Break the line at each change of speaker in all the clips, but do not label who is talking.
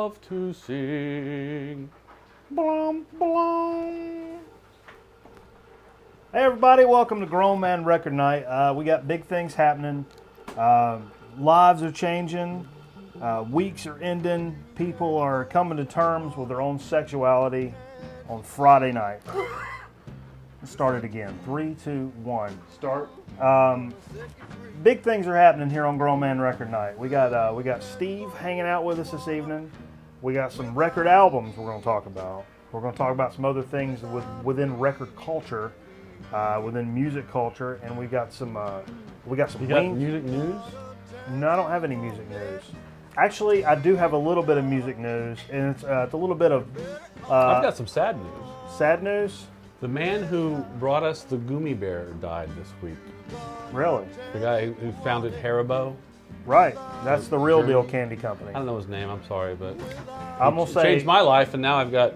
love to sing.
Blum, blum. Hey everybody, welcome to Grown Man Record Night. We got big things happening. Lives are changing. Weeks are ending. People are coming to terms with their own sexuality on Friday night. Let's start it again. 3, 2, 1.
Start.
Big things are happening here on Grown Man Record Night. We got Steve hanging out with us this evening. We got some record albums we're going to talk about. We're going to talk about some other things within record culture, within music culture, and we got some
You got music news?
No, I don't have any music news. Actually, I do have a little bit of music news, and it's a little bit of
I've got some sad news.
sad news.
The man who brought us the Gummy Bear died this week.
Really?
The guy who founded Haribo.
Right. That's the real deal candy company.
I don't know his name, I'm sorry, but
I'm gonna say
changed my life, and now I've got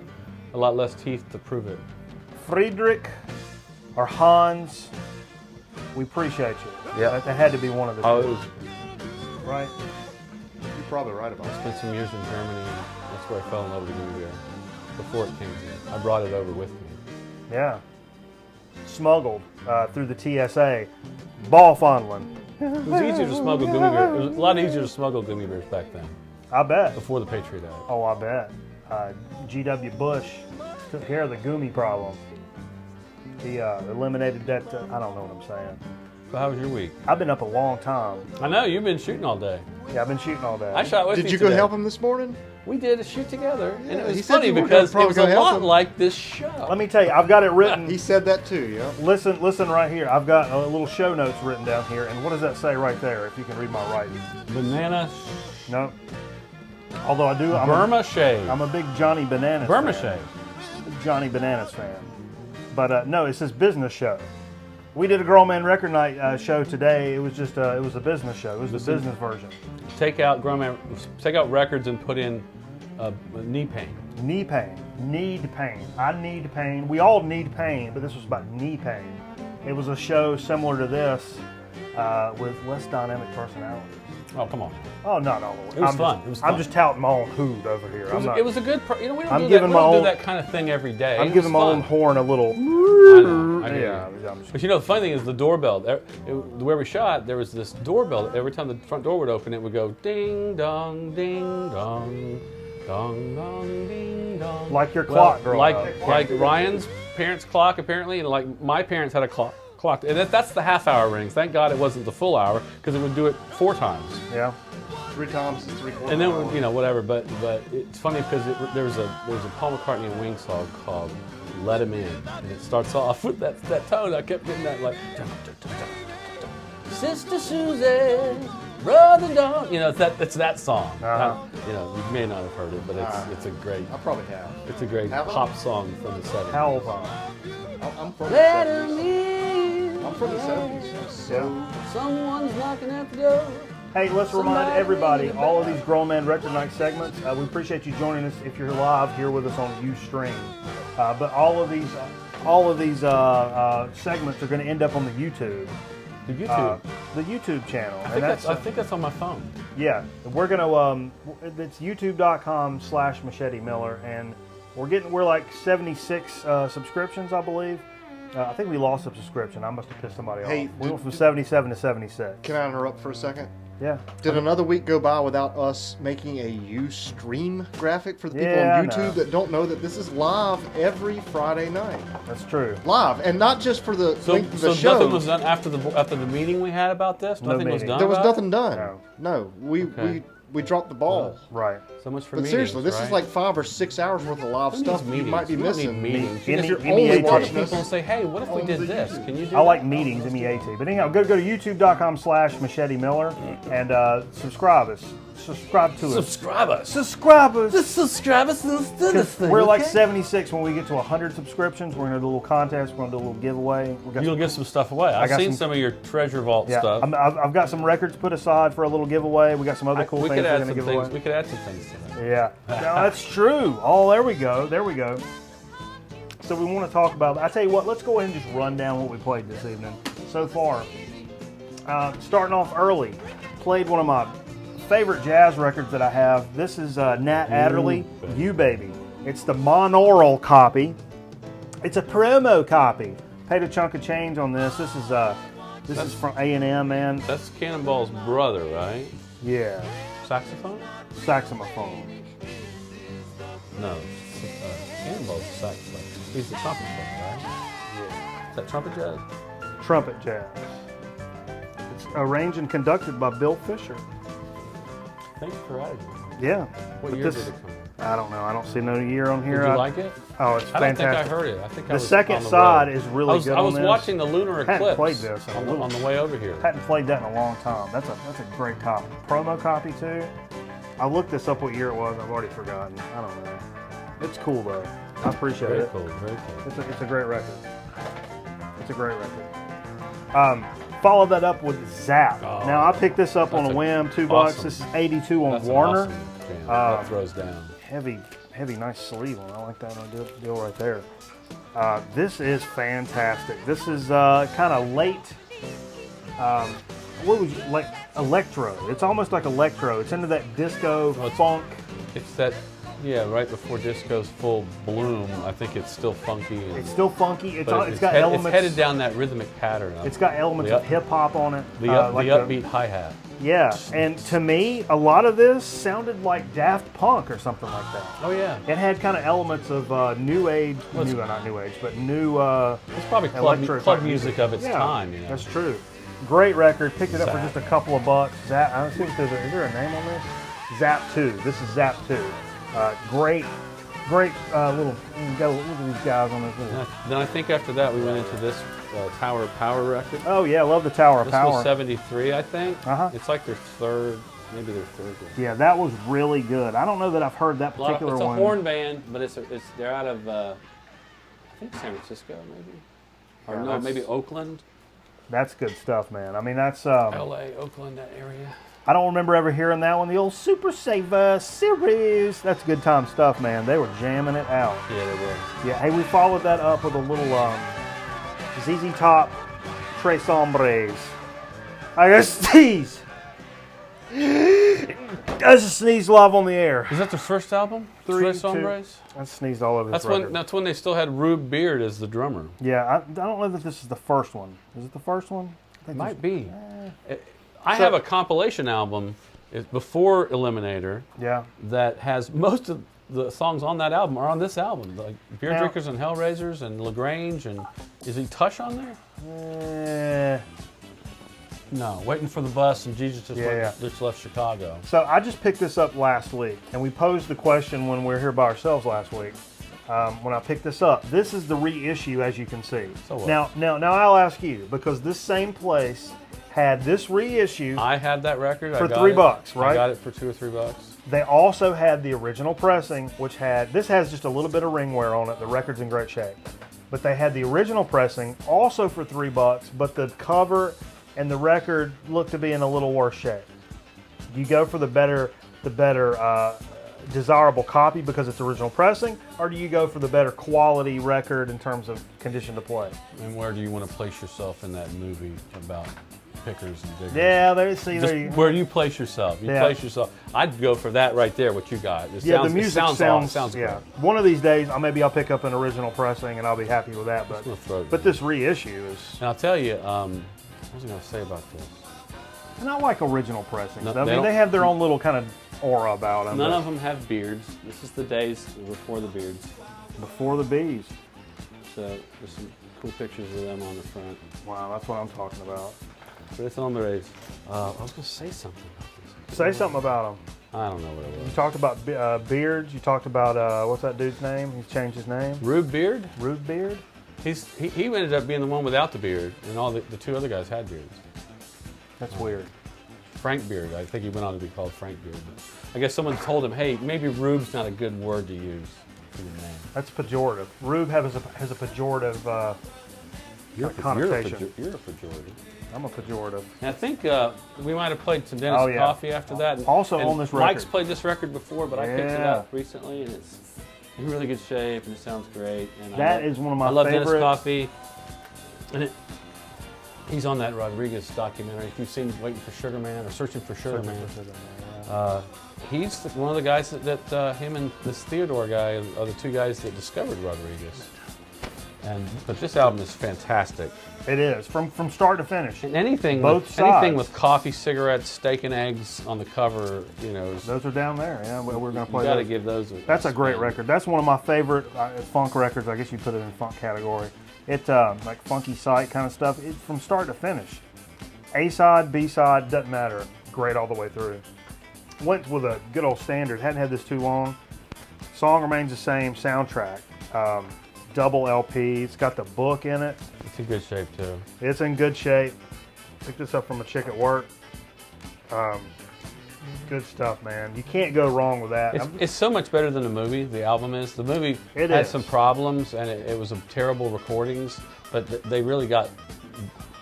a lot less teeth to prove it.
Friedrich or Hans. We appreciate you.
Yeah.
That had to be one of the
Oh,
two.
it was,
Right.
You're probably right about
I
that.
spent some years in Germany, and that's where I fell in love with the Gummy Bear. Before it came here. I brought it over with me.
Yeah. Smuggled through the TSA. Ball fondling.
It was easier to smuggle Gummy Bears. It was a lot easier to smuggle Gummy Bears back then,
I bet.
before the Patriot Act.
Oh, I bet. G.W. Bush took care of the Gummy problem. He eliminated that. I don't know what I'm saying.
So how was your week?
I've been up a long time.
I know, you've been shooting all day.
Yeah, I've been shooting all day.
I shot with
Did
you
you go
today.
help him this morning?
We did a shoot together, and it
he
was
said
funny
you were
because it
probably
was
gonna
a
help
lot
him.
like this show.
Let me tell you, I've got it written.
He said that too, yeah.
Listen right here. I've got a little show notes written down here, and what does that say right there? If you can read my writing.
Banana
No. Although I do,
Burma shave.
I'm a big Johnny Bananas
Burma
fan.
shave.
Big Johnny Bananas fan. But no, it says business show. We did a Grown Man Record Night show today. It was just it was a business show. It was the business version.
Take out records and put in knee pain.
Knee pain. Need pain. I need pain. We all need pain, but this was about knee pain. It was a show similar to this with less dynamic personalities.
Oh, come on.
Oh, not all the way.
It was fun. It was fun.
I'm just touting my own hood over here.
It was a good. We don't
I'm
do
giving
that. We
my
don't do
own-
that kind of thing every day.
I'm
It
giving my
was
own
fun.
horn a little.
I know. I hear
Yeah,
you.
I'm just-
But you know, the funny thing is the doorbell. Where we shot, there was this doorbell. Every time the front door would open, it would go ding dong, ding dong, dong dong, ding dong.
Like your clock growing up.
Like Ryan's parents' clock apparently, and like my parents had a clock. And that's the half-hour rings. Thank God it wasn't the full hour, because it would do it 4 times.
Yeah.
3 times is 3/4.
And then whatever. But it's funny because there was a Paul McCartney and Wings song called "Let 'Em In," and it starts off with that tone. I kept getting that like, Sister Susan, Brother Don. You know, it's that song.
Uh-huh.
You may not have heard it, but it's a great
I probably have.
it's a great
Have I?
pop song from the 70s.
Hell on.
I'm from
Let
the
'em
70s.
in.
I'm from the 70s. So
Someone's knocking at the door.
Hey, let's remind everybody, all of these Grown Man Record Night segments, we appreciate you joining us if you're live here with us on Ustream. But all of these segments are going to end up on the YouTube.
The YouTube.
The YouTube channel.
I think that's on my phone.
Yeah, we're going to, it's youtube.com/Machete Miller, and we're like 76 subscriptions, I believe. I think we lost a subscription. I must have pissed somebody
Hey,
off. We went from 77 to 76.
can I interrupt for a second?
Yeah.
Did another week go by without us making a Ustream graphic for the people
Yeah, I
on
know.
YouTube that don't know that this is live every Friday night?
That's true.
Live, and not just for the length of the show.
Nothing was done after the meeting we had about this.
No
Nothing was
meeting.
done.
There was
about
nothing done.
No.
No,
Okay.
we dropped the ball.
Right.
it? So much for
But
meetings.
seriously, this
right?
is like 5 or 6 hours worth of live
Who
stuff
needs
you
meetings?
might be
You don't need
missing.
meetings.
Me-
Because you're
me-
only
me-
watching
me-
people and say, "Hey, what if we
on
did
the
this?
YouTube.
Can you do
I
that?"
like meetings, M-E-A-T. But anyhow, go to youtube.com/Machete Miller and subscribe us. Subscribe to us.
Subscribe us.
Subscribe us.
Just subscribe us to this thing.
We're like
okay?
76. When we get to 100 subscriptions, we're going to do a little contest. We're going to do a little giveaway. We got
You'll give some stuff away. I've
got
seen
some-
some of your treasure vault
yeah,
stuff.
I've got some records put aside for a little giveaway. We got some other cool
we
things
could
we're
add
going to
some
give
things.
away.
We could add some things to that.
Yeah, no, that's true. Oh, there we go. There we go. So we want to talk about. I tell you what. Let's go ahead and just run down what we played this evening so far. Starting off early, played one of my favorite jazz records that I have. This is Nat Adderley, You Baby. It's the monaural copy. It's a promo copy. Paid a chunk of change on this. This is from A&M, man.
That's Cannonball's brother, right?
Yeah.
Saxophone?
Saxophone.
No, Cannonball's the saxophone. He's the trumpet player, right?
Yeah.
Is that trumpet jazz?
Trumpet jazz. It's arranged and conducted by Bill Fisher.
Thanks for adding it.
Yeah.
What
But
year
this-
did it come out?
I don't know. I don't see no year on here.
Did you like it?
Oh, it's
I don't
fantastic.
think I heard it. I think I
The
was
second
on the
side
road.
is really good
I was
on this.
watching the lunar
Hadn't
eclipse
played this in a
on the way over here.
Hadn't played that in a long time. That's a great copy. Promo copy too. I looked this up what year it was. I've already forgotten. I don't know. It's cool though. I appreciate
Very
it.
cool, very cool.
It's a great record. It's a great record. Follow that up with Zap.
Oh,
now I picked this up on a whim, $2.
awesome.
This is 82 on
That's an
Warner.
awesome jam. That throws down.
Heavy, nice sleeve on. I like that on deal right there. This is fantastic. This is kind of late. What would you like? Electro. It's almost like electro. It's into that disco funk.
It's that, yeah, right before disco's full bloom. I think it's still funky. And,
It's still funky. It's
but
got elements.
It's headed down that rhythmic pattern.
It's got elements of hip hop on it.
The
like
upbeat hi-hat.
Yeah, and to me, a lot of this sounded like Daft Punk or something like that.
Oh, yeah.
It had kind of elements of new age, not new age, but new
It's probably
electro
club
type
music of its
Yeah,
time, you know.
That's true. Great record. Picked it up for
Zap.
just a couple of bucks. Zap. I don't think is there a name on this? Zap 2. This is Zap 2. Great little. Go look at these guys on this little.
Then I think after that we went into this Tower of Power record.
Oh yeah, love the Tower of
This
Power.
was 73, I think.
Uh-huh.
It's like their third, maybe their third one.
Yeah, that was really good. I don't know that I've heard that particular
It's a
one.
horn band, but they're out of I think San Francisco, maybe, or
Yeah,
no,
that's-
maybe Oakland,
That's good stuff, man. I mean, that's.
L.A., Oakland, that area.
I don't remember ever hearing that one. The old Super Saver series. That's good time stuff, man. They were jamming it out.
Yeah, they were.
Yeah. Hey, we followed that up with a little ZZ Top, Tres Hombres. I got sneeze. That's a sneeze live on the air.
Was that their first album?
Three,
Tres
two.
Hombres?
I sneezed all over this
That's
record.
that's when they still had Rube Beard as the drummer.
Yeah, I don't know that this is the first one. Is it the first one? I think
Might
this-
be. I have a compilation album before Eliminator
Yeah.
that has most of the songs on that album are on this album, like Beer
Now-
Drinkers and Hellraisers and LaGrange, and is he Tush on there? No, Waiting for the Bus and Jesus just left Chicago.
So I just picked this up last week, and we posed the question when we were here by ourselves last week. When I picked this up, this is the reissue, as you can see.
So what?
Now I'll ask you, because this same place had this reissue.
I had that record
For
I got
$3,
it.
right?
I got it for $2 or $3.
They also had the original pressing, which had, this has just a little bit of ring wear on it. The record's in great shape. But they had the original pressing also for $3, but the cover and the record looked to be in a little worse shape. Do you go for the better desirable copy because it's original pressing, or do you go for the better quality record in terms of condition to play?
And where do you want to place yourself in that movie about pickers and diggers?
Yeah,
Just
there you
where do you place yourself? You
Yeah.
place yourself. I'd go for that right there. What you got? It
Yeah,
sounds,
the music
it sounds
yeah.
great.
One of these days, maybe I'll pick up an original pressing and I'll be happy with that.
Just gonna throw it
But
in.
this reissue is,
And I'll tell you, what was I going to say about this?
and I like original pressings.
No,
I
they
mean,
don't-
they have their own little kind of aura about them.
None of them have beards. This is the days before the beards.
Before the bees.
So there's some cool pictures of them on the front.
Wow, that's what I'm talking about.
Tres Hombres. I was going to say something about this.
Say something about them.
I don't know what it
You
was.
talked about beards. You talked about what's that dude's name? He's changed his name.
Rube Beard?
Rude Beard.
He ended up being the one without the beard, and all the two other guys had beards.
That's weird.
Frank Beard. I think he went on to be called Frank Beard. But I guess someone told him, hey, maybe Rube's not a good word to use for your name.
That's pejorative. Rube has a pejorative connotation.
You're a pejorative.
I'm a pejorative.
And I think we might have played some Dennis
Oh, yeah.
Coffee after that. And,
Also
and
on this
Mike's
record.
played this record before, but I picked it
Yeah.
up recently, and it's in really good shape, and it sounds great. And
That is one of my
I love
favorites.
Dennis Coffee, and he's on that Rodriguez documentary. If you've seen Waiting for Sugar Man or Searching for Sugar Man, He's one of the guys that him and this Theodore guy are the two guys that discovered Rodriguez. But this album is fantastic.
It is from start to finish.
And anything
Sides.
with coffee, cigarettes, steak and eggs on the cover,
those are down there. Yeah, we're going to play.
You got to
those.
give those.
That's a great record. That's one of my favorite funk records. I guess you put it in the funk category. It's like funky sight kind of stuff. It's from start to finish. A side, B side, doesn't matter. Great all the way through. Went with a good old standard. Hadn't had this too long. Song remains the same. Soundtrack. Double LP. It's got the book in it.
It's in good shape too.
It's in good shape. Picked this up from a chick at work. Good stuff, man. You can't go wrong with that.
It's so much better than the movie. The album is. The movie had some problems, and it was terrible recordings. But they really got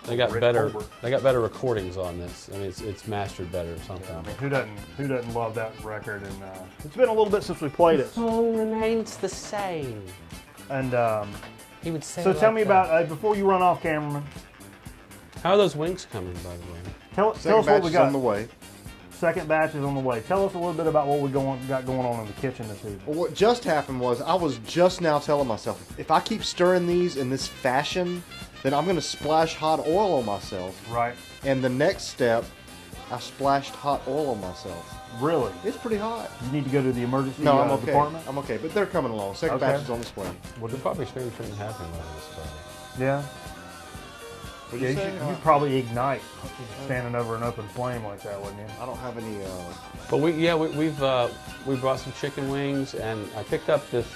better. They got better recordings on this. I mean, it's mastered better or something.
Yeah, I mean, who doesn't love that record? And it's been a little bit since we played it.
The song remains the same.
And
he would say.
So tell me about before you run off, cameraman.
How are those wings coming, by the way?
Tell us what we got.
On the way.
Second batch is on the way. Tell us a little bit about what we got going on in the kitchen this evening.
Well, what just happened was I was just now telling myself, if I keep stirring these in this fashion, then I'm going to splash hot oil on myself.
Right.
And the next step, I splashed hot oil on myself.
Really?
It's pretty hot.
You need to go to the emergency
No, I'm okay.
department?
I'm okay, but they're coming along. Second batch is on its way.
Well, they probably shouldn't have him on this stuff.
Yeah.
What you say?
You'd probably ignite standing over an open flame like that, wouldn't you?
I don't have any.
But we brought some chicken wings, and I picked up this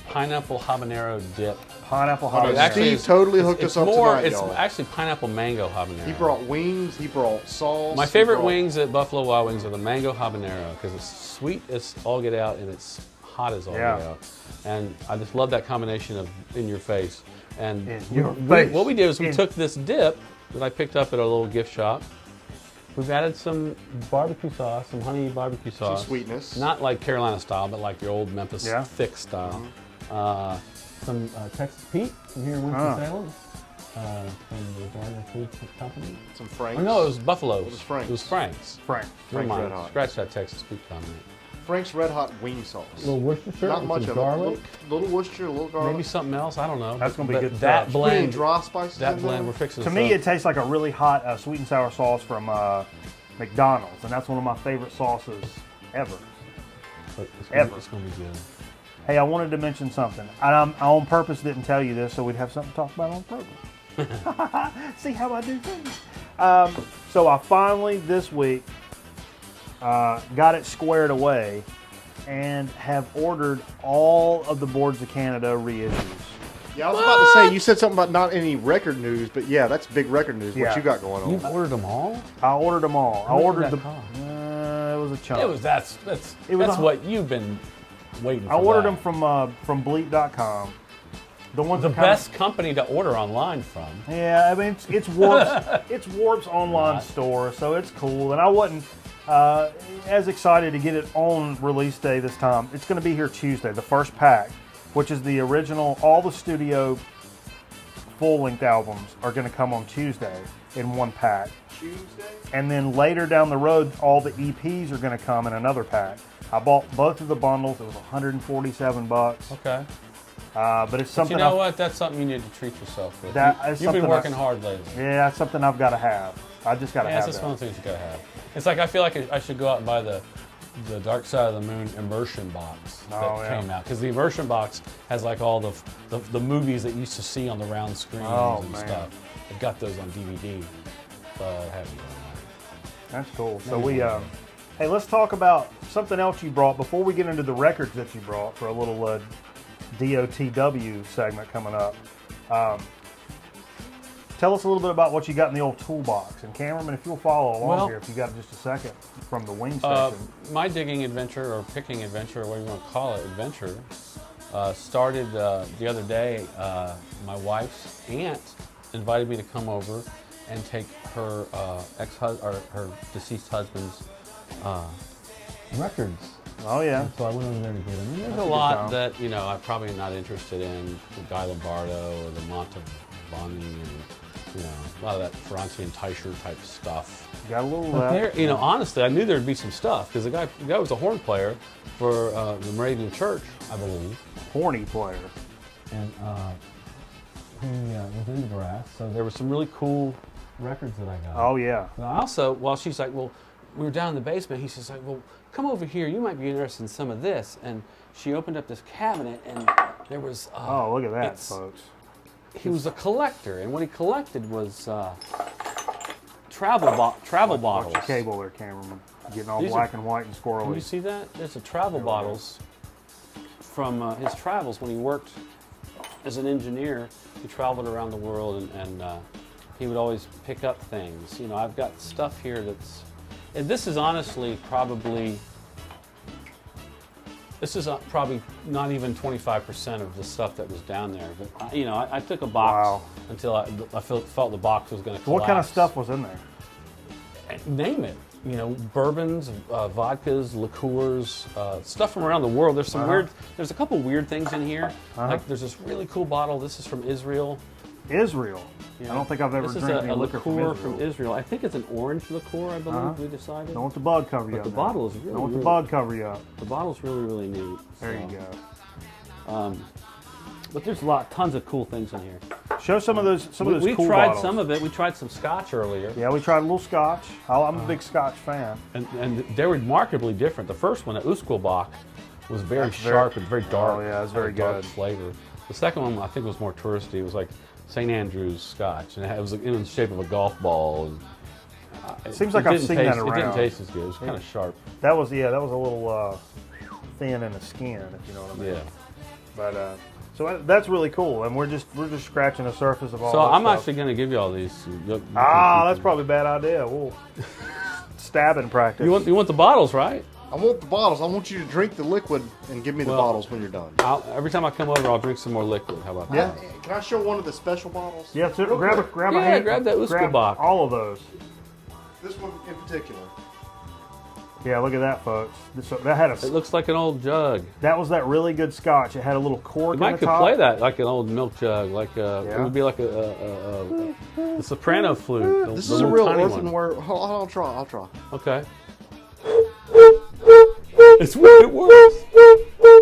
pineapple habanero dip.
Pineapple
Oh,
habanero.
Steve totally hooked us up tonight,
It's
y'all.
actually pineapple mango habanero.
He brought wings. He brought sauce.
My favorite wings at Buffalo Wild Wings are the mango habanero because it's sweet as all get out and it's hot as all get out. And I just love that combination of in your face. And what we did is we took this dip that I picked up at a little gift shop. We've added some barbecue sauce, some honey barbecue sauce.
Some sweetness.
Not like Carolina style, but like your old Memphis thick style. Some Texas Pete from here in Winston-Salem. From the Garner Food Company.
Some Franks.
Oh, no, it was Buffalo's.
It was Frank's.
It was Frank's.
Frank's.
Never mind.
Red Hot.
Scratch that Texas Pete comment.
Frank's Red Hot wing sauce.
A little Worcestershire.
Not much of
garlic.
it. Little Worcestershire, a little garlic.
Maybe something else. I don't know.
That's going to be good
that
stuff.
blend.
Put any dry spices
That
in
blend.
there?
We're fixing
To me, it tastes like a really hot sweet and sour sauce from McDonald's, and that's one of my favorite sauces ever.
It's going to be good.
Hey, I wanted to mention something. I on purpose didn't tell you this, so we'd have something to talk about on the program. See how I do things. So I finally, this week, got it squared away and have ordered all of the Boards of Canada reissues.
Yeah, I was about to say, you said something about not any record news, but yeah, that's big record news,
Yeah.
what you got going on.
You've ordered them all?
I ordered them all.
How
I
much
ordered
did
the.
that cost?
It was a chunk.
It was that's what you've been waiting for.
I ordered them from Bleep.com. The ones
the
that kinda-
best company to order online from.
Yeah, I mean it's Warp's it's Warp's online store, so it's cool. And I wasn't as excited to get it on release day this time. It's going to be here Tuesday, the first pack, which is the original. All the studio full-length albums are going to come on Tuesday in one pack.
Tuesday?
And then later down the road, all the EPs are going to come in another pack. I bought both of the bundles. It was $147.
Okay.
But it's something.
You know what? That's something you need to treat yourself with.
That is
You've been
something
working hard lately.
Yeah, that's something I've got to have. I just got to have
That's
that.
one of the things you gotta have. It's like I feel like I should go out and buy the Dark Side of the Moon immersion box that came out, because the immersion box has like all the movies that you used to see on the round screens and stuff. I've got those on DVD. So I have them.
That's cool. So hey, let's talk about something else you brought before we get into the records that you brought for a little DOTW segment coming up. Tell us a little bit about what you got in the old toolbox. And cameraman, if you'll follow along here, if you got just a second from the wing section.
My digging adventure, or picking adventure, or whatever you want to call it, adventure, started the other day. My wife's aunt invited me to come over and take her her deceased husband's records.
Oh yeah.
So I went over there to get them. And there's a lot that I'm probably not interested in, the Guy Lombardo or the Montalbani and You know, a lot of that Ferranti and Teicher type stuff.
Got a little
But there, you know, honestly, I knew there'd be some stuff because the guy was a horn player for the Moravian Church, I believe.
Horny player.
And he was into brass, so there were some really cool records that I got.
Oh yeah.
And I also, well, she's like, well, we were down in the basement. He's just like, well, come over here. You might be interested in some of this. And she opened up this cabinet, and there was.
Oh, look at that, folks.
He was a collector, and what he collected was travel bottles.
Watch your cable there, cameraman. Getting all black and white and squirrely.
Can you see that? There's a travel bottles from his travels when he worked as an engineer. He traveled around the world, and he would always pick up things. You know, I've got stuff here that's, and this is honestly probably. This is probably not even 25% of the stuff that was down there. But, you know, I took a box until I felt the box was going to collapse.
What kind of stuff was in there?
Name it. You know, bourbons, vodkas, liqueurs, stuff from around the world. There's some there's a couple weird things in here. Like there's this really cool bottle. This is from Israel.
Israel?
You
know, I don't think I've ever drank any liquor
from Israel. I think it's an orange liqueur, I believe, we decided.
Don't want the bug cover you up.
The bottle is really,
don't want the bug cover you up.
The bottle's really, really neat.
There you go.
But there's tons of cool things in here.
Show some of those cool bottles.
We tried some of it. We tried some scotch earlier.
Yeah, we tried a little scotch. I'm a big scotch fan.
And they're remarkably different. The first one, the Usquebach, was very sharp and very dark.
Oh yeah, it's very
dark
good
flavor. The second one, I think, was more touristy. It was like St. Andrew's Scotch, and it was in the shape of a golf ball. And,
it seems like I've seen that around.
It didn't taste as good. It was kind of sharp.
That was a little thin in the skin, if you know what I mean.
Yeah.
But so that's really cool, and we're just scratching the surface of all.
So
that
I'm
stuff.
actually going to give you all these.
That's probably a bad idea. We'll stabbing practice.
You want the bottles, right?
I want the bottles. I want you to drink the liquid and give me the bottles when you're done.
Every time I come over, I'll drink some more liquid. How about that?
Yeah. Can I show one of the special bottles?
Yeah, so grab
that Usquebach.
All of those.
This one in particular.
Yeah, look at that, folks. That had
It looks like an old jug.
That was that really good scotch. It had a little cork.
You could play that like an old milk jug, like it would be like a soprano flute.
This is a real earthenware. I'll try.
Okay. It works.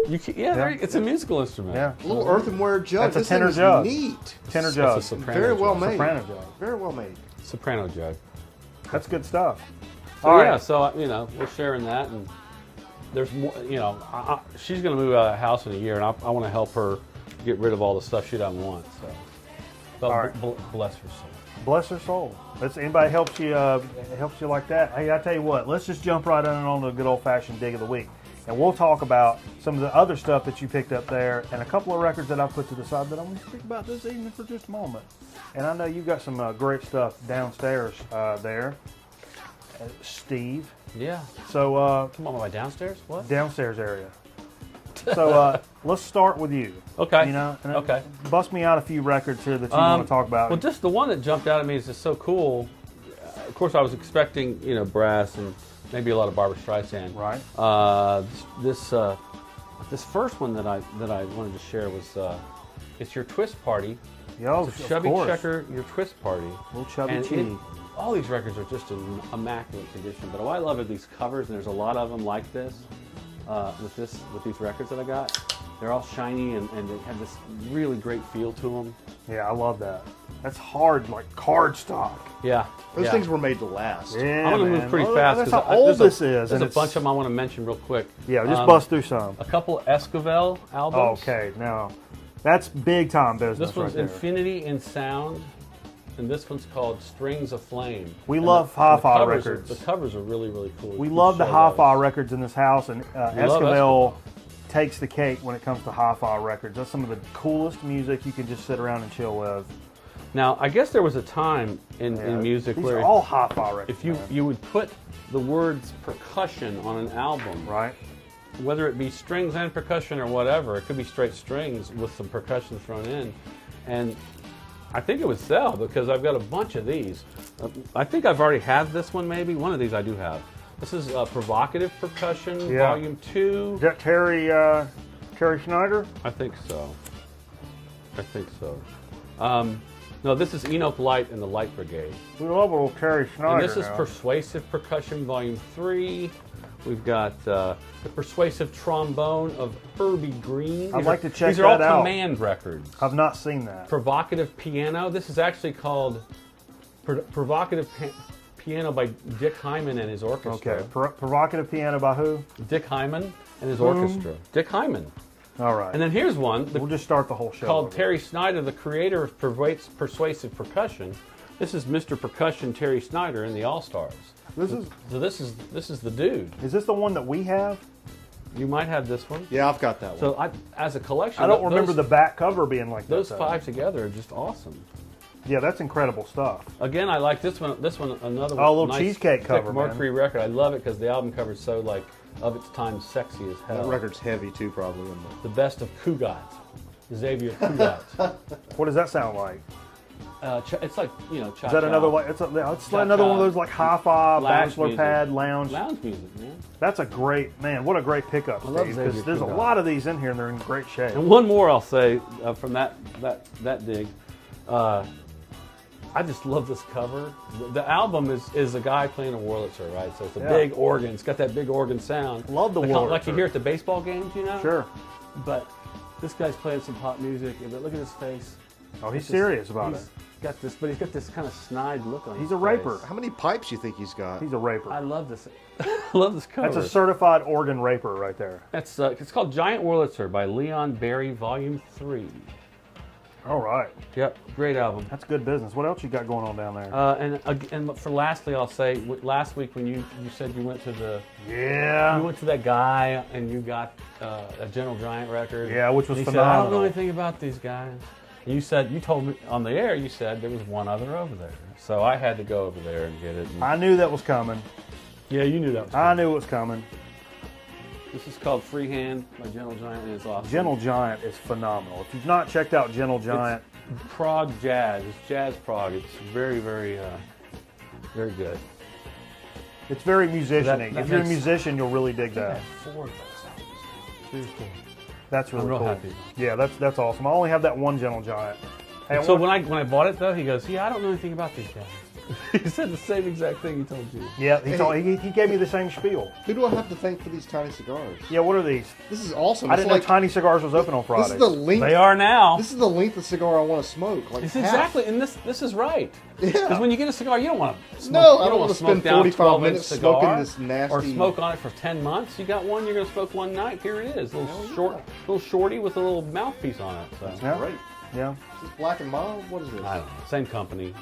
It's a musical instrument.
Yeah,
a little earthenware jug.
That's a tenor jug.
Neat.
Tenor jug.
It's a soprano
Very well
jug.
made.
Soprano jug.
Very well made.
Soprano jug.
That's good stuff.
So we're sharing that, and there's more. You know, she's going to move out of the house in a year, and I want to help her get rid of all the stuff she doesn't want. So, but bless her soul.
Bless her soul. Anybody helps you like that? Hey, I tell you what. Let's just jump right on the good old fashioned dig of the week, and we'll talk about some of the other stuff that you picked up there, and a couple of records that I put to the side that I'm going to speak about this evening for just a moment. And I know you've got some great stuff downstairs there, Steve.
Yeah.
So
come on, my downstairs. What?
Downstairs area. So let's start with you.
Okay.
You know.
Okay.
Bust me out a few records here that you want to talk about.
Well, just the one that jumped out at me is just so cool. Of course, I was expecting brass and maybe a lot of Barbra Streisand.
Right.
This first one that I wanted to share was it's Your Twist Party.
Yo,
it's a Chubby Checker Your Twist Party.
Little Chubby Cheese.
All these records are just in immaculate condition. But what I love are these covers, and there's a lot of them like this. With these records that I got, they're all shiny and they have this really great feel to them.
Yeah, I love that. That's hard, like cardstock.
Yeah,
those things were made to last.
Yeah,
I'm gonna move pretty fast.
That's how old this is.
There's a bunch of them I want to mention real quick.
Yeah, just bust through some.
A couple Esquivel albums.
Okay, now that's big time business.
This one's
right there.
Infinity in Sound, and this one's called Strings of Flame.
We love hi-fi records.
The covers are really, really cool.
We love the hi-fi records in this house, and Esquivel takes the cake when it comes to hi-fi records. That's some of the coolest music you can just sit around and chill with.
Now, I guess there was a time in music
these
where
are all hi-fi records.
If you would put the words percussion on an album,
right?
Whether it be strings and percussion or whatever, it could be straight strings with some percussion thrown in, and I think it would sell because I've got a bunch of these. I think I've already had this one, maybe. One of these I do have. This is Provocative Percussion, Volume 2.
Is that Terry Schneider?
I think so. No, this is Enoch Light and the Light Brigade.
We love a little Terry Snyder.
And this is
now.
Persuasive Percussion Volume 3. We've got the Persuasive Trombone of Herbie Green.
I'd like to check
These are all
that out.
command records.
I've not seen that.
Provocative Piano. This is actually called Provocative Piano by Dick Hyman and his orchestra.
Okay. Provocative Piano by who?
Dick Hyman and his orchestra. Dick Hyman.
All right.
And then here's one.
We'll just start the whole show.
Called Terry Snyder, the creator of Persuasive Percussion. This is Mr. Percussion Terry Snyder in the All-Stars. This is the dude.
Is this the one that we have?
You might have this one.
Yeah, I've got that one.
So as a collection,
I don't remember the back cover being like that.
Those 5 together are just awesome.
Yeah, that's incredible stuff.
Again, I like this one. This one, another one.
Oh, a little
nice,
cheesecake cover, man.
Mercury record. I love it because the album cover is so like of its time, sexy as hell.
That record's heavy too, probably. Isn't it?
The best of Kugat, Xavier Kugat.
What does that sound like?
It's like cha-cha.
Is that another like? It's another one of those like hi-fi bachelor
music.
Pad lounge.
Lounge music, man.
That's a great man. What a great pickup,
love
Steve.
Xavier
Because there's a
Kugat.
lot of these in here, and they're in great shape.
And one more I'll say from that dig. I just love this cover. The album is a guy playing a Wurlitzer, right? So it's a big organ. It's got that big organ sound.
Love the
Wurlitzer. Like you
Wurlitzer.
hear at the baseball games,
Sure.
But this guy's playing some pop music. But look at his face.
Oh, he's serious about it.
He's got this kind of snide look on his
He's a
face.
raper.
How many pipes you think he's got?
He's a raper.
I love this. I love this cover.
That's a certified organ raper right there.
That's it's called Giant Wurlitzer by Leon Barry, Volume 3.
All right.
Yep, great album.
That's good business. What else you got going on down there?
And for lastly, I'll say last week when you said you went to
Yeah.
you went to that guy and you got a Gentle Giant record.
Yeah, which was
and he
phenomenal.
Said, I don't know anything about these guys. And you told me on the air. You said there was one other over there, so I had to go over there and get it. And,
I knew that was coming.
yeah, you knew that. Was
I knew it was coming.
This is called Freehand by Gentle Giant, and it's awesome.
Gentle Giant is phenomenal. If you've not checked out Gentle Giant,
It's prog jazz. It's jazz prog. It's very, very, very good.
it's very musician-y.
That
If you're a
makes-
musician, you'll really dig
I
that.
have 4 of those albums. 3 or 4.
That's really
I'm real
cool.
happy.
Yeah, that's awesome. I only have that one Gentle Giant. Hey,
So when I bought it though, he goes, "Yeah, I don't know anything about these guys." He said the same exact thing he told you.
yeah, he gave me the same spiel.
Who do I have to thank for these tiny cigars?
Yeah, what are these?
This is awesome.
I
It's
didn't know Tiny Cigars was open on
This
Fridays.
is the length.
They are now.
This is the length of cigar I want to smoke. Like
It's
half.
exactly, and this is right.
Yeah.
Because when you get a cigar, you don't want to smoke.
No,
you
I don't
want
wanna
to smoke
spend
down
45
12-inch
minutes
cigar,
smoking this nasty-
or smoke on it for 10 months. You got one, you're going to smoke one night. Here it is, little shorty with a little mouthpiece on it. So.
Yeah.
Great.
Yeah.
Is this Black and Mild? What is this?
I don't know. Same company.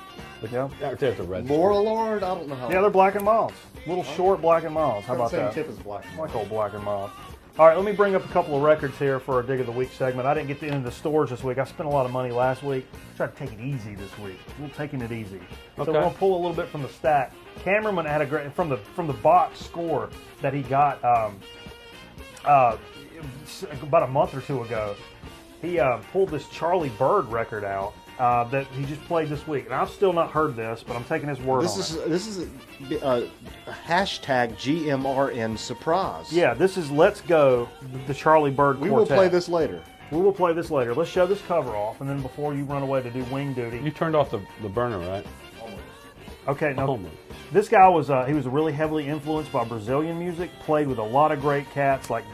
But
Yeah.
They're at the red.
Laura Lord? I don't know how.
Yeah, they're Black and Milds. Little short Black and Milds. How about
Same
that?
tip as Black and
I
Mild.
like old Black and Mild. All right, let me bring up a couple of records here for our Dig of the Week segment. I didn't get into the stores this week. I spent a lot of money last week. Tried to take it easy this week. We're taking it easy. So
Okay.
we're gonna pull a little bit from the stack. Cameraman had a great from the box score that he got about a month or two ago. He pulled this Charlie Bird record out that he just played this week, and I've still not heard this, but I'm taking his word on it.
This is a hashtag GMRN surprise.
Yeah, this is Let's Go, the Charlie Bird
We
Quartet.
will play this later.
We will play this later. Let's show this cover off, and then before you run away to do wing duty.
You turned off the burner, right?
Okay, no.
Almost.
This guy was he was really heavily influenced by Brazilian music. Played with a lot of great cats like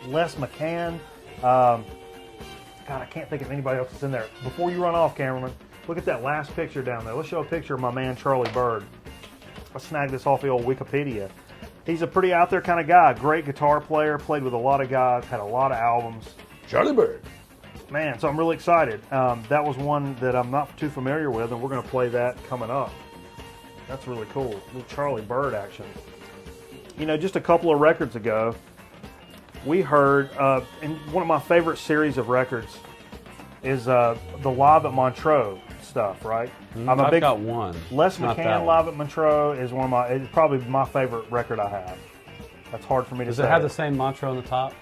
Les McCann. God, I can't think of anybody else that's in there. Before you run off, cameraman, look at that last picture down there. Let's show a picture of my man Charlie Bird. I snagged this off the old Wikipedia. He's a pretty out there kind of guy. Great guitar player. Played with a lot of guys. Had a lot of albums.
Charlie Bird.
Man, so I'm really excited. That was one that I'm not too familiar with, and we're going to play that coming up. That's really cool. Little Charlie Bird action. You know, just a couple of records ago, we heard, in one of my favorite series of records is the Live at Montreux stuff, right?
I've got one.
Les
Not that
McCann
one.
Live at Montreux is it's probably my favorite record I have. That's hard for me to
Does
say.
it have the same mantra on the top?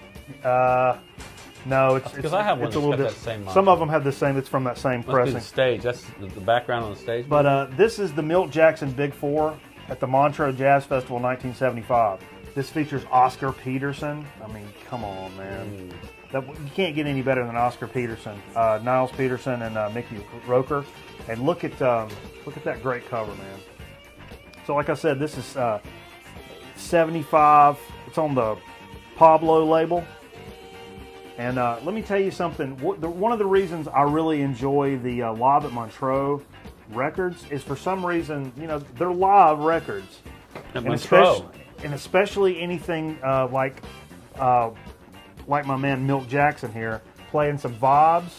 No, it's
Because I have one
it's a
that's
little
got that
different.
same
Some
mantra.
of them have the same. It's from that same
Must be
pressing.
the stage. That's the background on the stage.
But this is the Milt Jackson Big Four at the Montreux Jazz Festival 1975. This features Oscar Peterson. I mean, come on, man. You can't get any better than Oscar Peterson. Niles Peterson and Mickey Roker. And look at that great cover, man. So like I said, this is 75. It's on the Pablo label. And let me tell you something. One of the reasons I really enjoy the Live at Montreux records is for some reason, they're live records.
At Montreux.
And especially anything like my man Milt Jackson here, playing some vibes.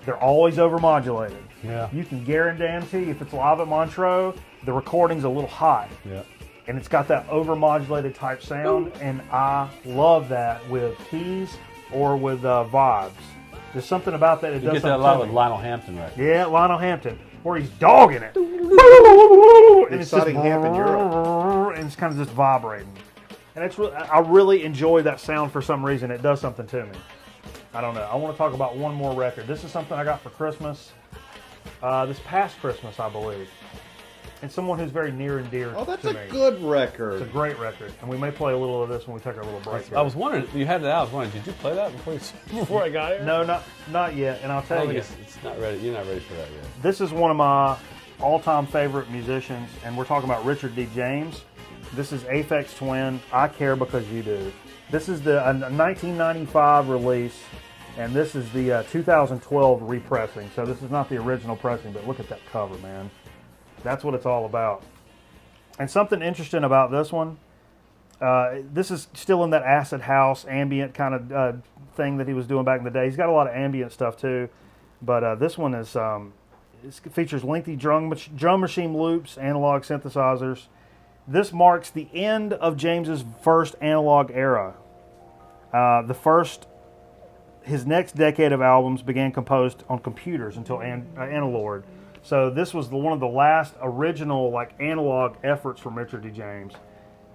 They're always overmodulated.
Yeah.
You can guarantee if it's Live at Montreux, the recording's a little hot.
Yeah.
And it's got that overmodulated type sound, and I love that with keys or with vibes. There's something about that.
You get that a lot with Lionel Hampton, right?
Yeah, Lionel Hampton, where he's dogging it. And it's just
Hampton Europe.
And it's kind of just vibrating. And I really enjoy that sound for some reason. It does something to me. I don't know. I want to talk about one more record. This is something I got for Christmas. This past Christmas, I believe. And someone who's very near and dear to me.
Oh, that's a good record.
It's a great record. And we may play a little of this when we take our little break here.
I was wondering, you had it out. I was wondering, did you play that before I got here?
No, not yet. And I'll tell you.
It's not ready. You're not ready for that yet.
This is one of my all-time favorite musicians, and we're talking about Richard D. James. This is Aphex Twin, I Care Because You Do. This is the 1995 release, and this is the 2012 repressing. So this is not the original pressing, but look at that cover, man. That's what it's all about. And something interesting about this one, this is still in that acid house, ambient kind of thing that he was doing back in the day. He's got a lot of ambient stuff too, but this one is it features lengthy drum machine loops, analog synthesizers. This marks the end of James's first analog era. His next decade of albums began composed on computers until Analord. So this was one of the last original analog efforts from Richard D. James,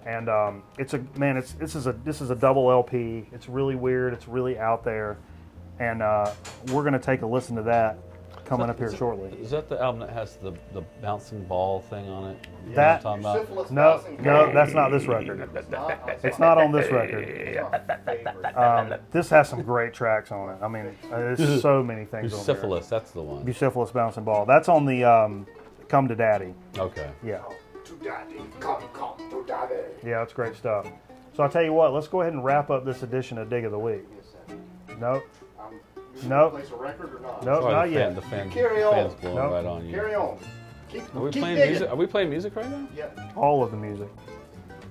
and this is a double LP. It's really weird. It's really out there, and we're gonna take a listen to that coming up here shortly.
Is that the album that has the bouncing ball thing on it?
That
you know what I'm talking about?
No, that's not this record. It's not on this record. This has some great tracks on it. I mean, there's so many things on there.
Bucephalus, that's the one.
Bucephalus Bouncing Ball. That's on the Come to Daddy.
Okay.
Yeah.
To Daddy, come to Daddy.
Yeah, it's great stuff. So I'll tell you what, let's go ahead and wrap up this edition of Dig of the Week. Nope. Nope.
Place a record or not?
Nope, not yet.
The fans blowing
Nope.
right on you.
Carry on.
Are we playing
digging.
music? Are we playing music right now?
Yeah.
All of the music.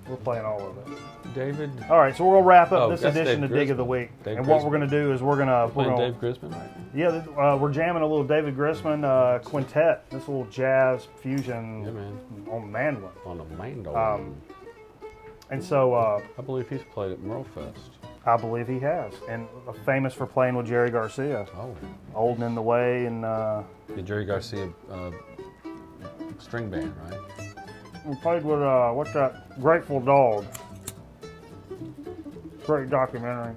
We're playing all of it.
David.
All right, so we're gonna wrap up this
that's
edition
Dave
of Dig of
Grisman.
the Week.
Dave
And what
Grisman.
we're gonna do is we're gonna
Dave Grisman right now?
yeah, we're jamming a little David Grisman quintet. This little jazz fusion
Yeah, man.
on mandolin.
On a mandolin.
And so
I believe he's played at Merlefest.
I believe he has, and famous for playing with Jerry Garcia,
Oh.
Old and in the Way, and
The Jerry Garcia string band, right?
we played with what's that? Grateful Dog. Great documentary.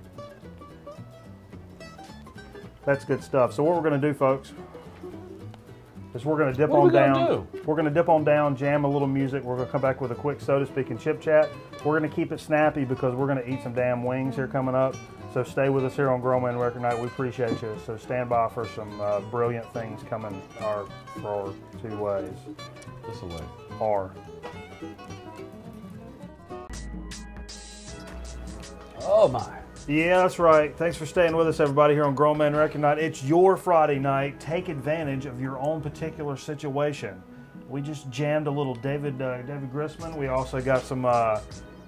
That's good stuff. So what we're going to do, folks, is we're going to dip
What are
on
we gonna
down.
do?
We're going to dip on down, jam a little music. We're going to come back with a quick soda speak and chip chat. We're going to keep it snappy because we're going to eat some damn wings here coming up. So stay with us here on Grown Man Record Night. We appreciate you. So stand by for some brilliant things coming our 2 ways.
This away.
R.
Oh my.
Yeah, that's right. Thanks for staying with us, everybody, here on Grown Man Record Night. It's your Friday night. Take advantage of your own particular situation. We just jammed a little David Grisman. We also got some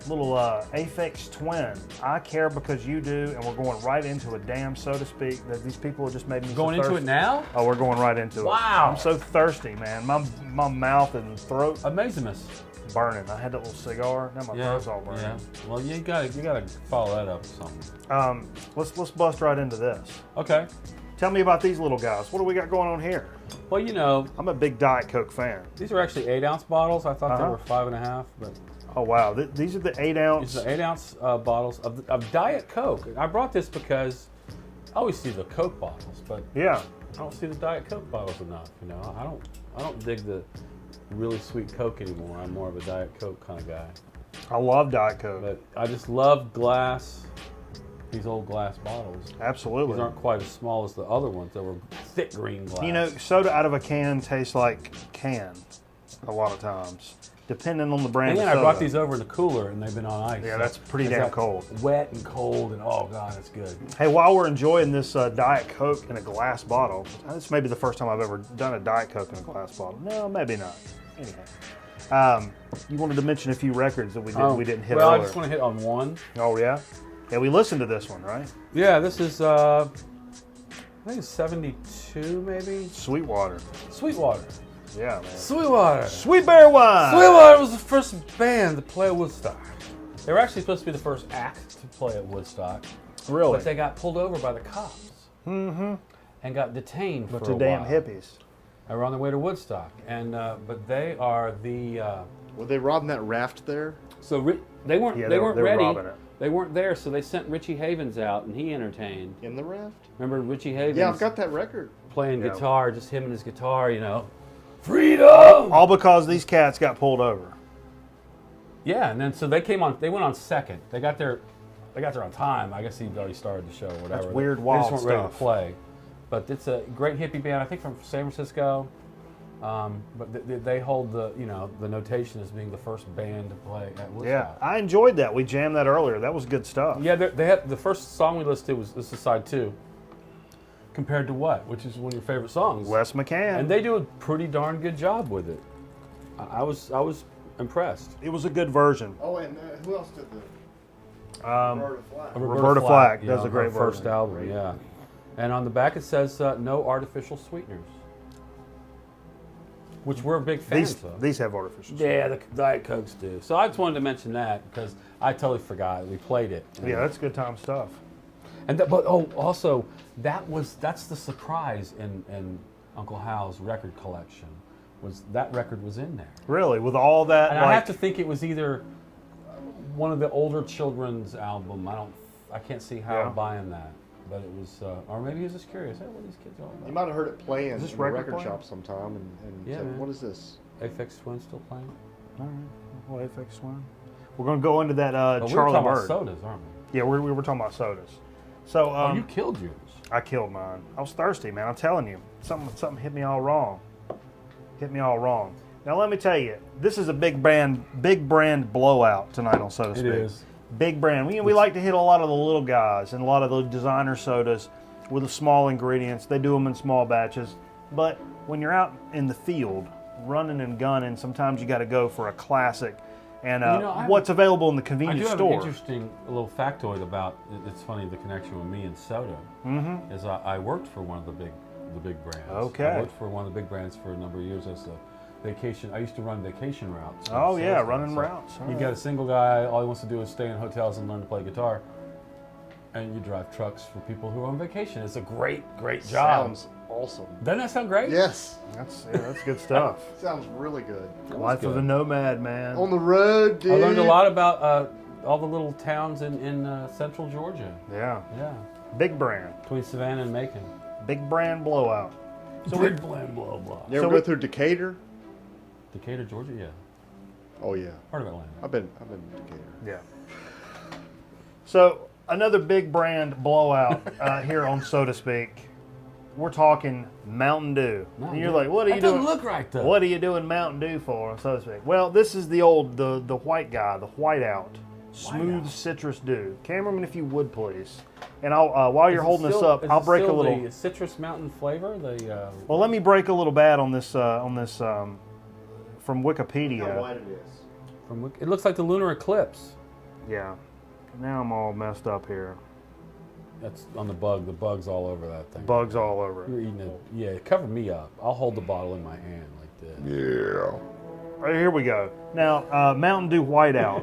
little Aphex Twin. I Care Because You Do, and we're going right into a damn, so to speak. That these people have just made me
Going
so
into
thirsty.
it now?
Oh, we're going right into it.
Wow.
I'm so thirsty, man. My mouth and throat
Amazimus.
burning. I had that little cigar. Now my throat's all burning.
Yeah. Well, you gotta follow that up with something.
Let's bust right into this.
Okay.
Tell me about these little guys. What do we got going on here?
Well, you know,
I'm a big Diet Coke fan.
these are actually 8-ounce bottles. I thought they were 5.5, but
Oh wow, these are the 8-ounce.
these are 8-ounce bottles of Diet Coke. I brought this because I always see the Coke bottles, but
Yeah.
I don't see the Diet Coke bottles enough. You know, I don't dig the really sweet Coke anymore. I'm more of a Diet Coke kind of guy.
I love Diet Coke.
But I just love glass these old glass bottles.
Absolutely.
These aren't quite as small as the other ones that were thick green glass.
You know, soda out of a can tastes like can a lot of times, depending on the brand.
And
of
I
soda.
brought these over in the cooler, and they've been on ice.
Yeah,
so
that's pretty
it's
damn
that
cold.
Wet and cold, and oh god, it's good.
Hey, while we're enjoying this Diet Coke in a glass bottle, this may be the first time I've ever done a Diet Coke in a glass bottle. No, maybe not. Anyhow, you wanted to mention a few records that we didn't hit
well,
earlier.
I just want to hit on one.
Oh yeah, yeah. We listened to this one, right?
Yeah, this is I think it's 72 maybe.
Sweetwater.
Sweetwater.
Yeah, man.
Sweetwater.
Sweet Bear Wine.
Sweetwater was the first band to play at Woodstock. They were actually supposed to be the first act to play at Woodstock.
Really?
But they got pulled over by the cops.
Mm-hmm.
And got detained
But
for
the
a
damn
while.
hippies.
They were on their way to Woodstock, and but they are the.
Were they robbing that raft there?
So they weren't.
Yeah,
they
they
weren't
were
ready.
robbing it.
They weren't there, so they sent Richie Havens out, and he entertained.
In the raft?
Remember Richie Havens?
Yeah, I've got that record.
Playing
Yeah.
guitar, just him and his guitar, you know. Freedom.
All because these cats got pulled over.
Yeah, and then so they came on. They went on second. They got there on time. I guess he'd already started the show or whatever.
That's weird,
They
wild
just weren't ready to
stuff.
play. But it's a great hippie band. I think from San Francisco. But they hold the notation as being the first band to play at Woodstock.
Yeah, I enjoyed that. We jammed that earlier. That was good stuff.
Yeah, they had the first song we listened to was this is side 2. Compared to what? Which is one of your favorite songs.
Wes McCann.
And they do a pretty darn good job with it. I was impressed.
It was a good version.
Oh, and who else did the
Um,
Flack?
Roberta Flack does
yeah,
a great
her first
version.
album, yeah. And on the back it says no artificial sweeteners, which we're big fans of.
These have artificial.
Yeah, the Diet Cokes do. So I just wanted to mention that because I totally forgot we played it.
Yeah, that's good time stuff.
And but also that's the surprise in Uncle Hal's record collection was that record was in there.
Really, with all that,
And
like,
I have to think it was either one of the older children's album. I can't see how
Yeah.
buying that, but it was, or maybe he was just curious. Hey, what are these kids all
You
about?
might have heard it playing in
this
the
record
record
playing?
shop sometime and
Yeah,
said,
man.
what is this?
Aphex Twin still playing?
all right, well, Aphex Twin. We're going to go into that
But we were
Charlie
talking
Bird.
about sodas, aren't we?
Yeah, we were talking about sodas. So
Oh, you killed yours.
I killed mine. I was thirsty, man. I'm telling you, something hit me all wrong. Hit me all wrong. Now let me tell you, this is a big brand blowout tonight on Soda Speak.
It is.
Big brand. We like to hit a lot of the little guys and a lot of the designer sodas with the small ingredients. They do them in small batches. But when you're out in the field, running and gunning, sometimes you got to go for a classic. And what's available in the
I do
convenience
have
store.
an interesting little factoid about. It's funny the connection with me and soda. Mm-hmm. Is I worked for one of the big brands.
Okay.
I worked for one of the big brands for a number of years as a vacation. I used to run vacation routes.
Oh, yeah,
Sales
running
guy.
routes. All
You
right.
got a single guy. All he wants to do is stay in hotels and learn to play guitar. And you drive trucks for people who are on vacation. It's a great job.
Sounds awesome.
Doesn't that sound great?
Yes.
That's good stuff.
Sounds really good.
Life of a nomad, man.
On the road, dude.
I learned a lot about all the little towns in central Georgia.
Yeah.
Yeah,
Big brand.
between Savannah and Macon.
Big brand blowout.
So big blend, blah blah.
You ever
So
go
we-
through Decatur?
Decatur, Georgia, yeah,
Oh, yeah.
part of Atlanta.
I've been to Decatur.
Yeah. So another big brand blowout here on So to Speak. We're talking Mountain Dew.
Mountain
And you're
Dew.
like, what are you
That
doing?
doesn't look right, though.
What are you doing Mountain Dew for, so to speak? Well, this is the white guy, the whiteout, smooth
Whiteout.
citrus dew. Cameraman, if you would please. And I'll while you're holding this up,
Is
I'll
it
break a
still
little.
the citrus mountain flavor.
Well, let me break a little bad on this from
How
Wikipedia.
white it is.
it looks like the lunar eclipse.
Yeah. Now I'm all messed up here.
That's on the bug. The bug's all over that thing.
Bugs all over it.
You're eating it. Yeah, cover me up. I'll hold the bottle in my hand like this.
Yeah.
Right, here we go. Now, Mountain Dew Whiteout,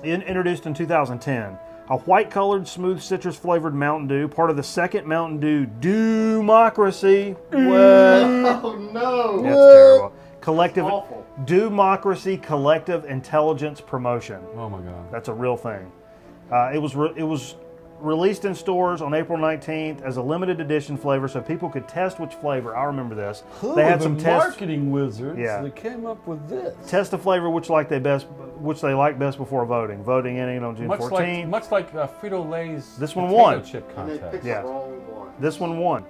introduced in 2010. A white-colored, smooth, citrus-flavored Mountain Dew, part of the second Mountain Dew Democracy. Well,
Oh, no.
that's terrible. Collective
awful.
Democracy Collective Intelligence Promotion.
Oh my God.
That's a real thing. It was released in stores on April 19th as a limited edition flavor, so people could test which flavor. I remember this.
They had some marketing wizards.
Yeah.
They came up with this.
Test the flavor which they like best before voting. Voting ending on June 14th.
Much like Frito-Lay's
This one won.
chip
And they
contest.
picked
Yeah.
the wrong one.
This one won.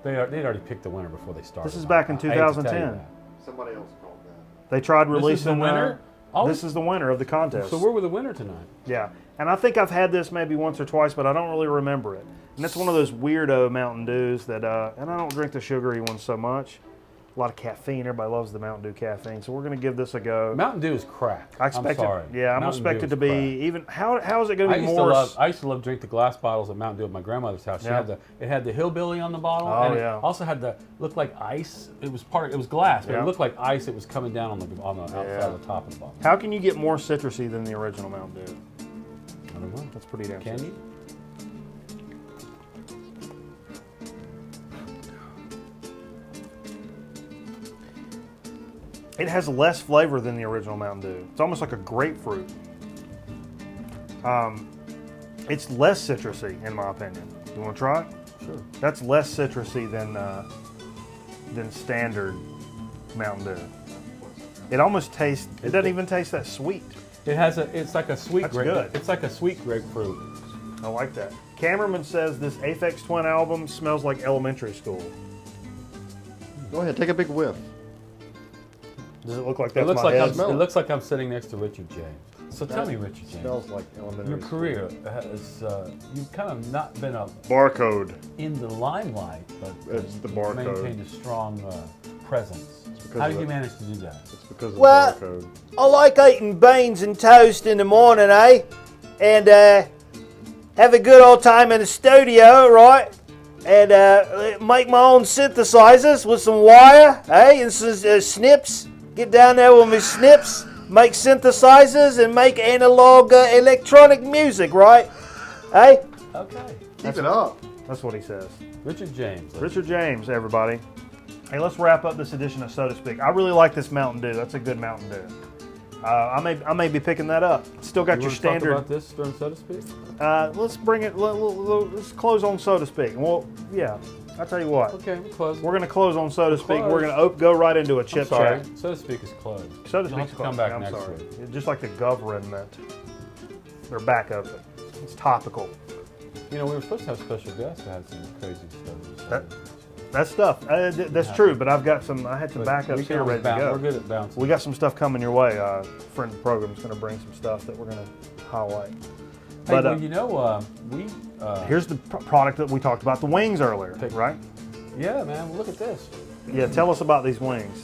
They'd already picked the winner before they started.
This is back in
I hate to tell you
2010.
that.
Somebody else called that.
They tried
This is
releasing
the winner? Oh.
This is the winner of the contest.
So we're with the winner tonight.
Yeah, and I think I've had this maybe once or twice, but I don't really remember it. And it's one of those weirdo Mountain Dews that, and I don't drink the sugary ones so much. A lot of caffeine. Everybody loves the Mountain Dew caffeine, so we're going to give this a go.
Mountain Dew is crack.
I expect
I'm sorry.
it. Yeah, I'm
Mountain
expected
Dew
to
is
be
crack.
even. How is it going to
I
be
used
more?
to love drink the glass bottles of Mountain Dew at my grandmother's house.
Yeah.
It had the hillbilly on the bottle.
Oh,
and
yeah.
It also had looked like ice. It was glass, but
Yeah.
it looked like ice. It was coming down on the outside
Yeah.
of the top of the bottle.
How can you get more citrusy than the original Mountain Dew?
I don't know.
That's pretty damn.
Can you?
It has less flavor than the original Mountain Dew. It's almost like a grapefruit. It's less citrusy, in my opinion. You want to try it?
Sure.
That's less citrusy than standard Mountain Dew. It almost tastes. It doesn't even taste that sweet.
It's like a sweet
That's
grapefruit.
good.
It's like a sweet grapefruit.
I like that. Cameraman says this Aphex Twin album smells like elementary school.
Go ahead, take a big whiff.
Does it look like
It
that's
looks
my
like
head?
Smell it.
looks like I'm sitting next to Richard James. So tell me, Richard James,
Smells like elementary
your
school.
career has you've kind of not been
Barcode.
in the limelight, but
It's the
you've
barcode.
maintained a strong presence.
because
How
of
did you
the-
manage to do that?
It's because of
Well-
the barcode.
I like eating beans and toast in the morning, eh? And have a good old time in the studio, right? And make my own synthesizers with some wire, eh? And some snips. Get down there with my snips, make synthesizers, and make analog electronic music, right? Eh?
Okay.
Keep it up.
That's what he says.
Richard James.
Richard James, everybody. Hey, let's wrap up this edition of So to Speak. I really like this Mountain Dew. That's a good Mountain Dew. I may be picking that up. Still got
You
your
want to talk
standard.
about this during So to Speak?
Let's bring it. Let's close on So to Speak. Well, yeah. I'll tell you what.
Okay, we're closed.
We're going to close on So to Speak.
closed.
We're going to go right into a
I'm
chip
sorry.
chat.
So to Speak is closed.
So to
You'll have
Speak's
to come
closed.
back
I'm
next
sorry.
week.
Just like the government. They're back open. It's topical.
You know, we were supposed to have special guests that had some crazy stuff.
That- That's stuff. That's true, but I've got some. I had some
But we
backups
can
here
always
ready to go.
We're good at bouncing.
We got some stuff coming your way. Friend of the program is going to bring some stuff that we're going to highlight.
Hey,
But
well, you know, we
here's the product that we talked about, the wings earlier, right?
yeah, man. Well, look at this.
Yeah, tell us about these wings.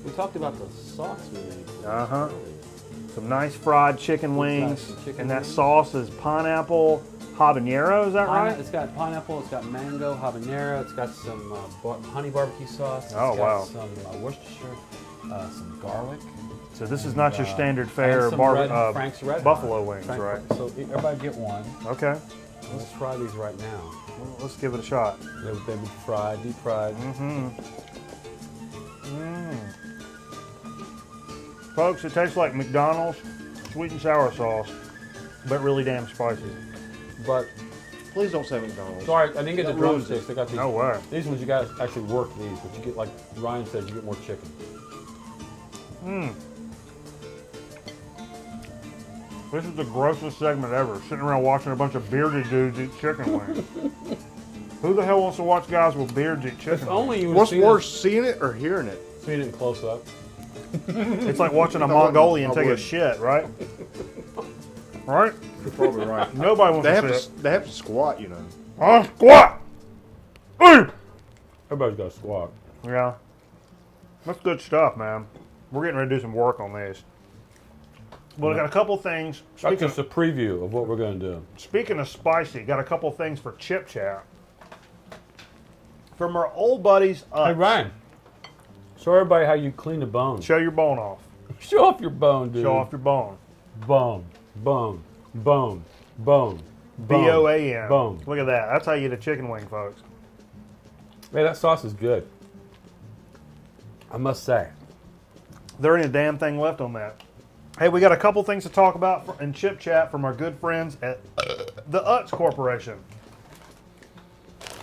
We talked about the sauce we made.
Uh-huh. Some nice fried chicken wings,
some chicken
and that
wings.
sauce is pineapple habanero. Is that right?
It's got pineapple, it's got mango, habanero, it's got some honey barbecue sauce. It's
Oh,
got
wow.
some Worcestershire, some garlic.
So this is not your
and,
standard fare
and some Frank's Red
buffalo
Hot.
wings,
Frank-
right?
So everybody get one.
Okay.
Let's try these right now.
Well, let's give it a shot.
They've been fried, deep fried.
Folks, it tastes like McDonald's sweet and sour sauce, but really damn spicy.
But
Please don't say McDonald's.
sorry, I didn't get the
That ruins
drumsticks. They got these.
No way.
These ones you got to actually work these, but you get, like Ryan said, you get more chicken.
This is the grossest segment ever. Sitting around watching a bunch of bearded dudes eat chicken wings. Who the hell wants to watch guys with beards eat chicken
If only you
What's
seen
worse, seeing it or hearing it?
Seen it in close up.
wings? It's like watching a
I wouldn't.
Mongolian
I
take a
wouldn't.
shit, right? Right?
You're probably right.
Nobody wants
They
to
have
sit.
to. They have to squat, you know.
Squat! Hey!
Everybody's got a squat.
Yeah. That's good stuff, man. We're getting ready to do some work on these. Well, I got a couple things.
That's just a preview of what we're going to do.
Speaking of spicy, got a couple things for Chip Chat. From our old buddies,
Hey, Ryan. Show everybody how you clean a bone.
show your bone off.
Show off your bone, dude.
Show off your bone.
Bone, bone, bone, bone.
B-O-A-N.
Bone.
Look at that. That's how you get a chicken wing, folks.
Hey, that sauce is good. I must say.
There ain't a damn thing left on that. Hey, we got a couple things to talk about in Chip Chat from our good friends at the Utz Corporation.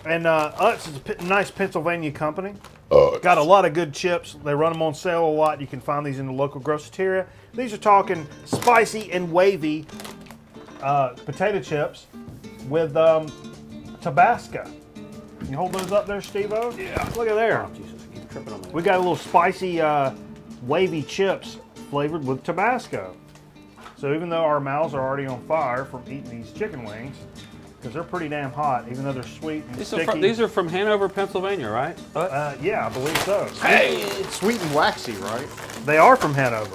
And Utz is a nice Pennsylvania company. Got a lot of good chips. They run them on sale a lot. You can find these in the local grocery. These are talking spicy and wavy potato chips with Tabasco. Can you hold those up there, Steve-O?
Yeah.
Look at there.
Oh, Jesus, I keep tripping on that.
We got a little spicy, wavy chips flavored with Tabasco. So even though our mouths are already on fire from eating these chicken wings, because they're pretty damn hot, even though they're sweet and sticky.
These are from Hanover, Pennsylvania, right?
Yeah, I believe so.
Hey!
Sweet and waxy, right?
They are from Hanover.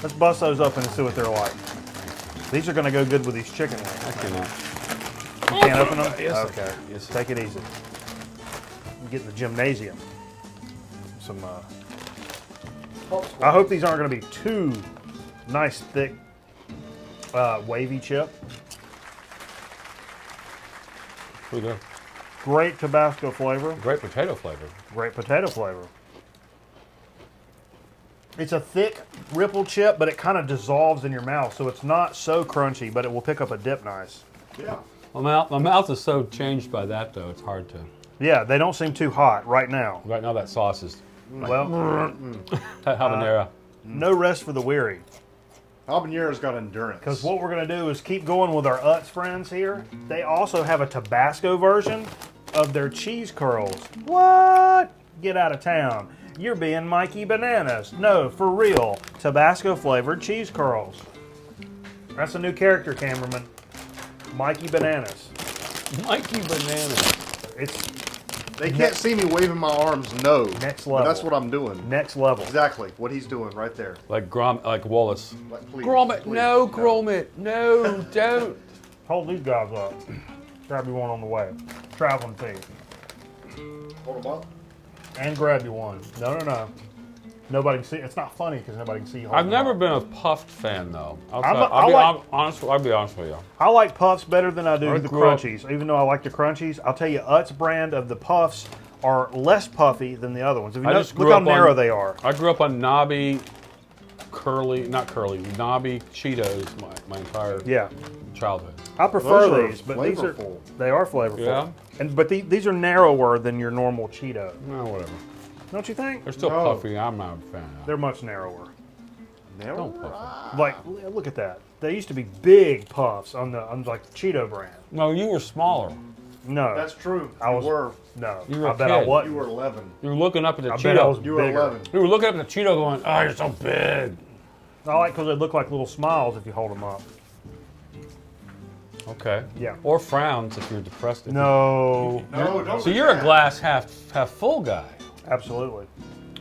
Let's bust those open and see what they're like. These are going to go good with these chicken wings.
I cannot.
You can't open them?
Yes, I
Okay.
can. Yes, I
Take it easy. Get in the gymnasium. Some. I hope these aren't going to be too nice, thick, wavy chip.
Pretty good.
Great Tabasco flavor.
Great potato flavor.
Great potato flavor. It's a thick, rippled chip, but it kind of dissolves in your mouth, so it's not so crunchy, but it will pick up a dip nice.
Yeah.
My mouth is so changed by that, though. It's hard to.
Yeah, they don't seem too hot right now.
Right now, that sauce is
Well,
that habanero.
no rest for the weary.
Habanero's got endurance.
Because what we're going to do is keep going with our Utz friends here. They also have a Tabasco version of their cheese curls. What? Get out of town. You're being Mikey Bananas. No, for real. Tabasco flavored cheese curls. That's a new character, cameraman. Mikey Bananas.
Mikey Banana.
They can't see me waving my arms, no.
Next
But
level.
that's what I'm doing.
Next level.
Exactly what he's doing right there.
Like Wallace.
Like, please,
Gromit,
please,
no, Gromit, no, don't.
Hold these guys up. Grab you one on the way. Traveling fee.
Hold them up.
And grab you one. No. Nobody can see. It's not funny because nobody can see you.
I've
holding
never
them
been a puffed fan though.
I'll
I'll be honest with you.
I like Puffs better than I do
I
the
grew up-
Crunchies. Even though I like the Crunchies, I'll tell you, Utz brand of the Puffs are less puffy than the other ones. If you
I
know,
just
look
grew
how
up
narrow
on-
they are.
I grew up on knobby, knobby Cheetos my entire
Yeah,
childhood.
I prefer
Those are
these, but these are
flavorful.
they are flavorful.
Yeah?
But these are narrower than your normal Cheeto.
No, whatever.
Don't you think?
They're still
No.
puffy. I'm not a fan of.
They're much narrower.
Don't puff
Like, look at that. They used to be big puffs on like the Cheeto brand.
it. No, you were smaller.
No,
That's true.
I was-
You were.
no.
You were
I
a
bet I
kid.
was.
You were 11.
You were looking up at the
I
Cheeto.
bet I was
You were
bigger.
11.
You were looking up at the Cheeto going, oh, you're so big.
I like because they look like little smiles if you hold them up.
Okay.
Yeah.
Or frowns if you're depressed.
No,
No, don't.
So
do
you're a
that.
glass half full guy.
absolutely.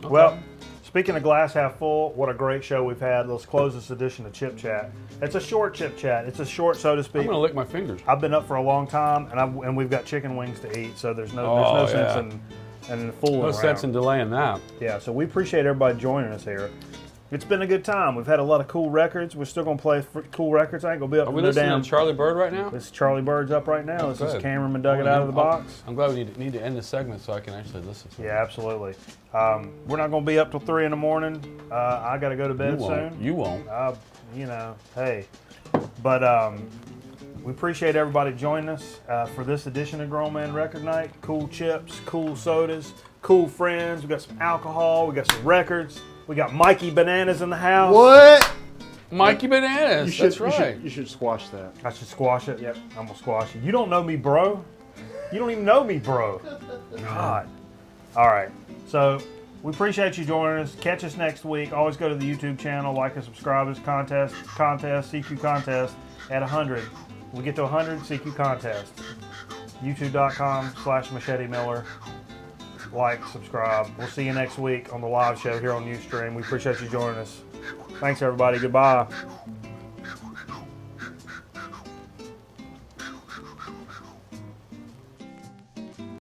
Well, speaking of glass half full, what a great show we've had. Let's close this edition of Chip Chat. It's a short Chip Chat. It's a short, so to
I'm
speak.
gonna lick my fingers.
I've been up for a long time, and we've got chicken wings to eat, so there's no
Oh,
sense in fooling
No
around.
sense in delaying that.
Yeah, so we appreciate everybody joining us here. It's been a good time. We've had a lot of cool records. We're still gonna play cool records. I ain't gonna be up
Are
for
we
no
listening
damn.
to Charlie Bird right now?
This is Charlie Bird's up right now. This is
good.
Cameraman dug it out of the box.
I'm glad we need to end the segment so I can actually listen to it.
Yeah, absolutely. We're not gonna be up till 3 in the morning. I gotta go to
You
bed
won't.
soon.
You won't.
Hey, but we appreciate everybody joining us for this edition of Grown Man Record Night. Cool chips, cool sodas, cool friends. We got some alcohol. We got some records. We got Mikey Bananas in the house.
What?
Mikey Bananas.
You should,
That's right.
you should squash that.
I should squash it. Yep, I'm gonna squash it. You don't know me, bro. You don't even know me, bro. God. All right. So we appreciate you joining us. Catch us next week. Always go to the YouTube channel, like and subscribe. This contest, CQ contest at 100. We get to 100, CQ contest. YouTube.com/Machete Miller. Like, subscribe. We'll see you next week on the live show here on Ustream. We appreciate you joining us. Thanks, everybody. Goodbye.